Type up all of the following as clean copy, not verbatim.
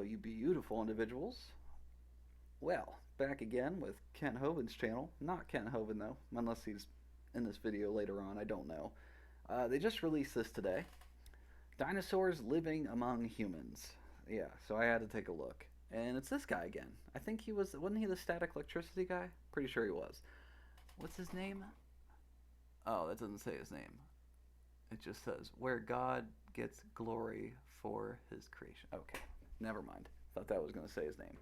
Hello, you beautiful individuals. Well, back again with Kent Hovind's channel. Not Kent Hovind, though, unless he's in this video later on. I don't know. They just released this today. Dinosaurs living among humans. Yeah, so I had to take a look. And it's this guy again. I think wasn't he the static electricity guy? Pretty sure he was. What's his name? Oh, that doesn't say his name. It just says, where God gets glory for his creation. Okay, never mind. Thought that was going to say his name.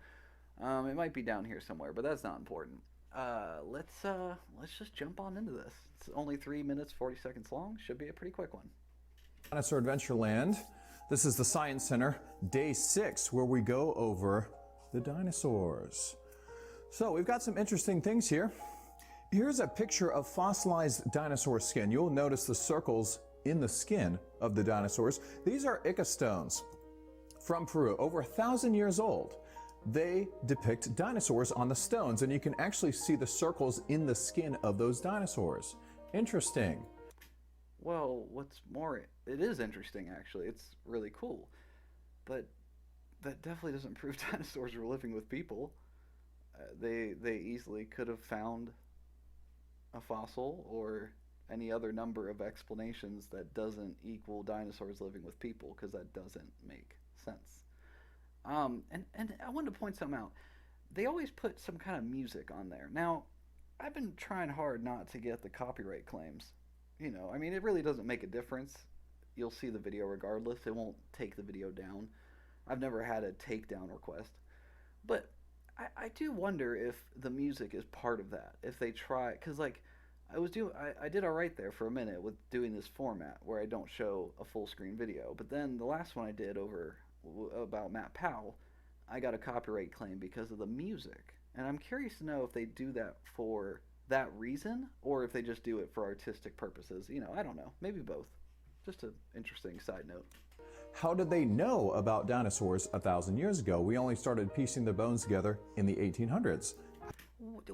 It might be down here somewhere, but that's not important. Let's just jump on into this. It's only 3 minutes, 40 seconds long. Should be a pretty quick one. Dinosaur Adventureland. This is the Science Center, day 6, where we go over the dinosaurs. So we've got some interesting things here. Here's a picture of fossilized dinosaur skin. You'll notice the circles in the skin of the dinosaurs. These are Ica stones from Peru, over 1,000 years old. They depict dinosaurs on the stones, and you can actually see the circles in the skin of those dinosaurs. Interesting. Well, what's more, it is interesting actually. It's really cool. But that definitely doesn't prove dinosaurs were living with people. They easily could have found a fossil or any other number of explanations that doesn't equal dinosaurs living with people, because that doesn't make sense. And I wanted to point something out. They always put some kind of music on there. Now, I've been trying hard not to get the copyright claims. You know, I mean, it really doesn't make a difference. You'll see the video regardless. It won't take the video down. I've never had a takedown request. But I do wonder if the music is part of that. If they try, because like, I did all right there for a minute with doing this format where I don't show a full screen video. But then the last one I did over about Matt Powell, I got a copyright claim because of the music. And I'm curious to know if they do that for that reason or if they just do it for artistic purposes. You know, I don't know. Maybe both. Just an interesting side note. How did they know about dinosaurs 1,000 years ago? We only started piecing the bones together in the 1800s.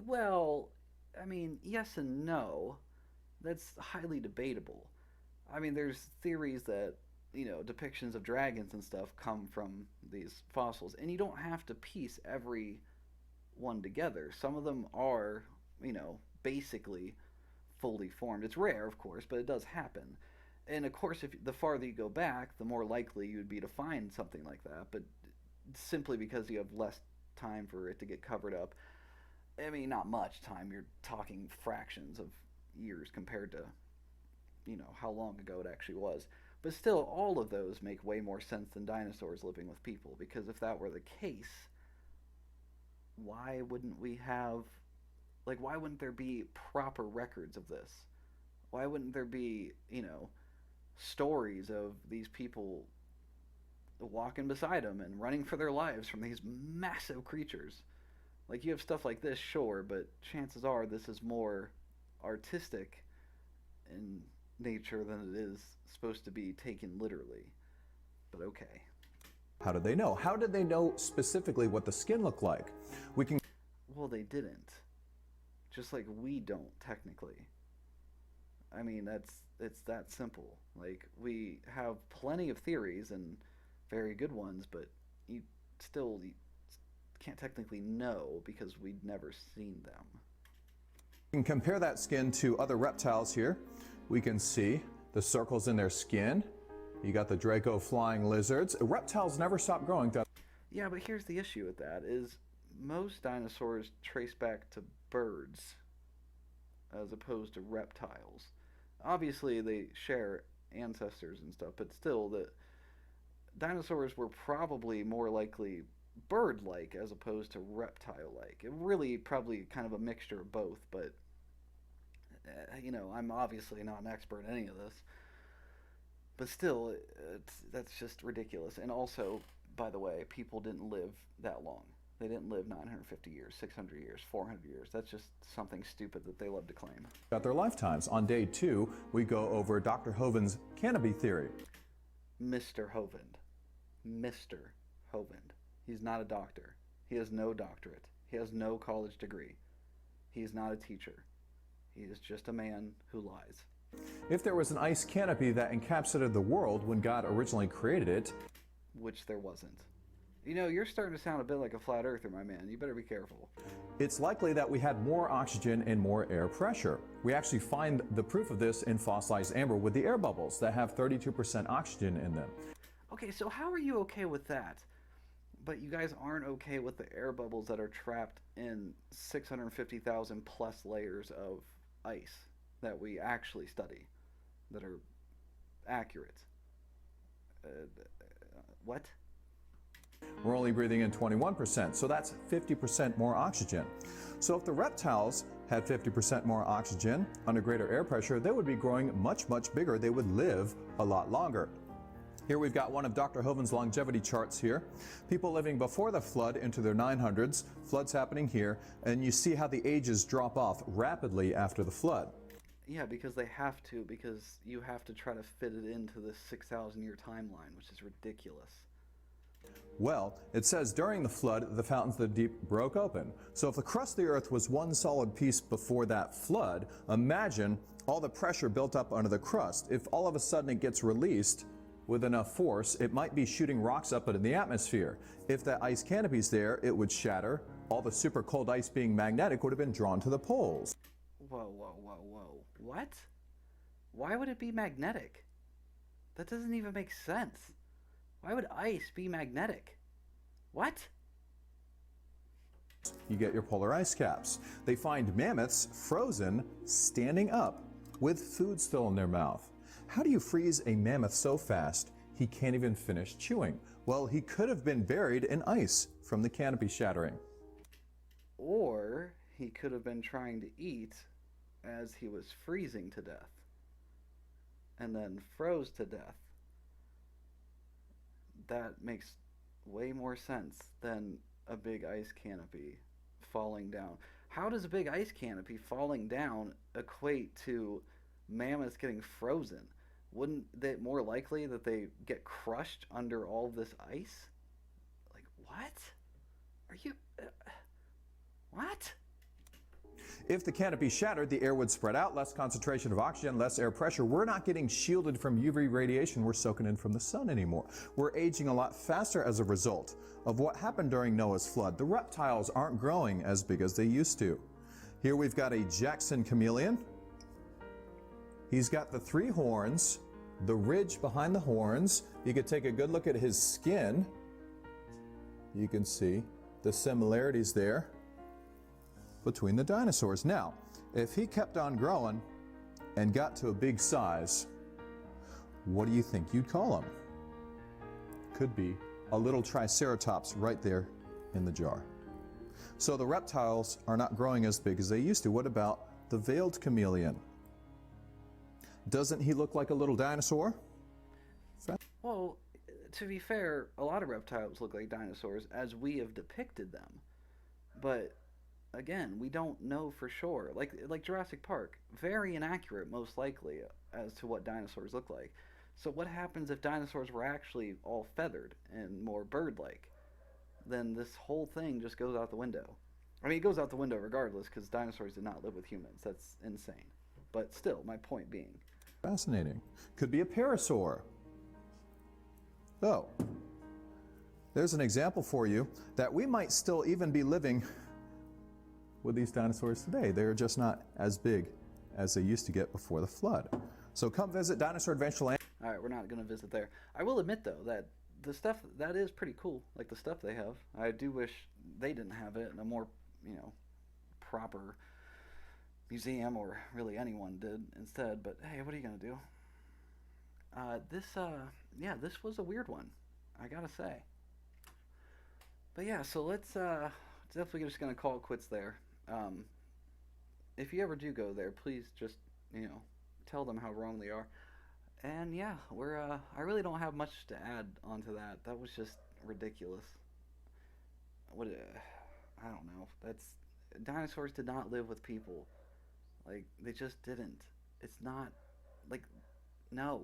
Well, I mean, yes and no. That's highly debatable. I mean, there's theories that, you know, depictions of dragons and stuff come from these fossils, and you don't have to piece every one together. Some of them are, you know, basically fully formed. It's rare, of course, but it does happen. And of course, if the farther you go back, the more likely you'd be to find something like that, but simply because you have less time for it to get covered up. I mean, not much time. You're talking fractions of years compared to, you know, how long ago it actually was. But still, all of those make way more sense than dinosaurs living with people, because if that were the case, why wouldn't we have, like, why wouldn't there be proper records of this? Why wouldn't there be, you know, stories of these people walking beside them and running for their lives from these massive creatures? Like, you have stuff like this, sure, but chances are this is more artistic in nature than it is supposed to be taken literally. But okay. How did they know? How did they know specifically what the skin looked like? We can... Well, they didn't. Just like we don't, technically. I mean, it's that simple. Like, we have plenty of theories and very good ones, but you can't technically know because we'd never seen them. We can compare that skin to other reptiles here. We can see the circles in their skin. You got the Draco flying lizards. Reptiles never stop growing. Yeah, but here's the issue with that is most dinosaurs trace back to birds as opposed to reptiles. Obviously, they share ancestors and stuff, but still, the dinosaurs were probably more likely bird-like as opposed to reptile-like. It really probably kind of a mixture of both, but you know, I'm obviously not an expert in any of this. But still, that's just ridiculous. And also, by the way, people didn't live that long. They didn't live 950 years, 600 years, 400 years. That's just something stupid that they love to claim. About their lifetimes. On day 2, we go over Dr. Hovind's canopy theory. Mr. Hovind. Mr. Hovind. He's not a doctor. He has no doctorate. He has no college degree. He is not a teacher. He is just a man who lies. If there was an ice canopy that encapsulated the world when God originally created it, which there wasn't. You know, you're starting to sound a bit like a flat earther, my man. You better be careful. It's likely that we had more oxygen and more air pressure. We actually find the proof of this in fossilized amber with the air bubbles that have 32% oxygen in them. Okay, so how are you okay with that? But you guys aren't okay with the air bubbles that are trapped in 650,000 plus layers of ice that we actually study, that are accurate. What? We're only breathing in 21%, so that's 50% more oxygen. So if the reptiles had 50% more oxygen under greater air pressure, they would be growing much, much bigger. They would live a lot longer. Here we've got one of Dr. Hovind's longevity charts here. People living before the flood into their 900s, floods happening here, and you see how the ages drop off rapidly after the flood. Yeah, because they have to, because you have to try to fit it into this 6,000 year timeline, which is ridiculous. Well, it says during the flood, the fountains of the deep broke open. So if the crust of the earth was one solid piece before that flood, imagine all the pressure built up under the crust. If all of a sudden it gets released with enough force, it might be shooting rocks up into the atmosphere. If that ice canopy's there, it would shatter. All the super cold ice being magnetic would have been drawn to the poles. Whoa, whoa, whoa, whoa. What? Why would it be magnetic? That doesn't even make sense. Why would ice be magnetic? What? You get your polar ice caps. They find mammoths frozen, standing up, with food still in their mouth. How do you freeze a mammoth so fast he can't even finish chewing? Well, he could have been buried in ice from the canopy shattering. Or he could have been trying to eat as he was freezing to death and then froze to death. That makes way more sense than a big ice canopy falling down. How does a big ice canopy falling down equate to mammoths getting frozen? Wouldn't it more likely that they get crushed under all this ice? Like, what? Are you... what? If the canopy shattered, the air would spread out, less concentration of oxygen, less air pressure. We're not getting shielded from UV radiation we're soaking in from the sun anymore. We're aging a lot faster as a result of what happened during Noah's flood. The reptiles aren't growing as big as they used to. Here we've got a Jackson chameleon. He's got the 3 horns, the ridge behind the horns. You could take a good look at his skin. You can see the similarities there between the dinosaurs. Now, if he kept on growing and got to a big size, what do you think you'd call him? Could be a little triceratops right there in the jar. So the reptiles are not growing as big as they used to. What about the veiled chameleon? Doesn't he look like a little dinosaur? Well, to be fair, a lot of reptiles look like dinosaurs as we have depicted them. But again, we don't know for sure. Like Jurassic Park, very inaccurate most likely as to what dinosaurs look like. So what happens if dinosaurs were actually all feathered and more bird-like? Then this whole thing just goes out the window. I mean, it goes out the window regardless because dinosaurs did not live with humans. That's insane. But still, my point being. Fascinating. Could be a parasaur. Oh, there's an example for you that we might still even be living with these dinosaurs today. They're just not as big as they used to get before the flood. So come visit Dinosaur Adventureland. All right, we're not going to visit there. I will admit, though, that the stuff, that is pretty cool. Like the stuff they have. I do wish they didn't have it in a more, proper museum, or really anyone did instead. But hey, what are you going to do? This was a weird one, I gotta say. But yeah, so let's definitely just gonna call it quits there. If you ever do go there, please just tell them how wrong they are. And yeah, I really don't have much to add onto that. That was just ridiculous. What I don't know. Dinosaurs did not live with people. Like, they just didn't. It's not like, no.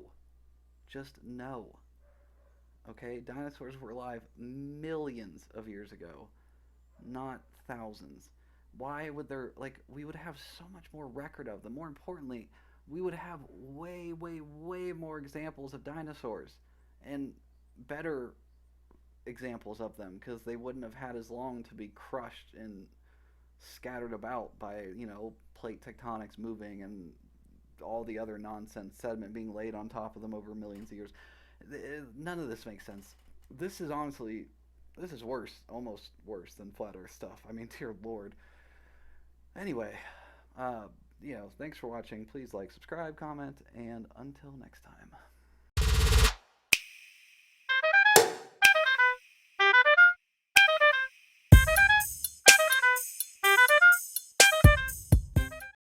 Just no. Okay, dinosaurs were alive millions of years ago, not thousands. Why would we would have so much more record of them. More importantly, we would have way, way, way more examples of dinosaurs and better examples of them because they wouldn't have had as long to be crushed and scattered about by, plate tectonics moving and all the other nonsense sediment being laid on top of them over millions of years. None of this makes sense. This is honestly, this is worse, almost worse than flat Earth stuff. I mean, dear Lord. Anyway, thanks for watching. Please like, subscribe, comment, and until next time.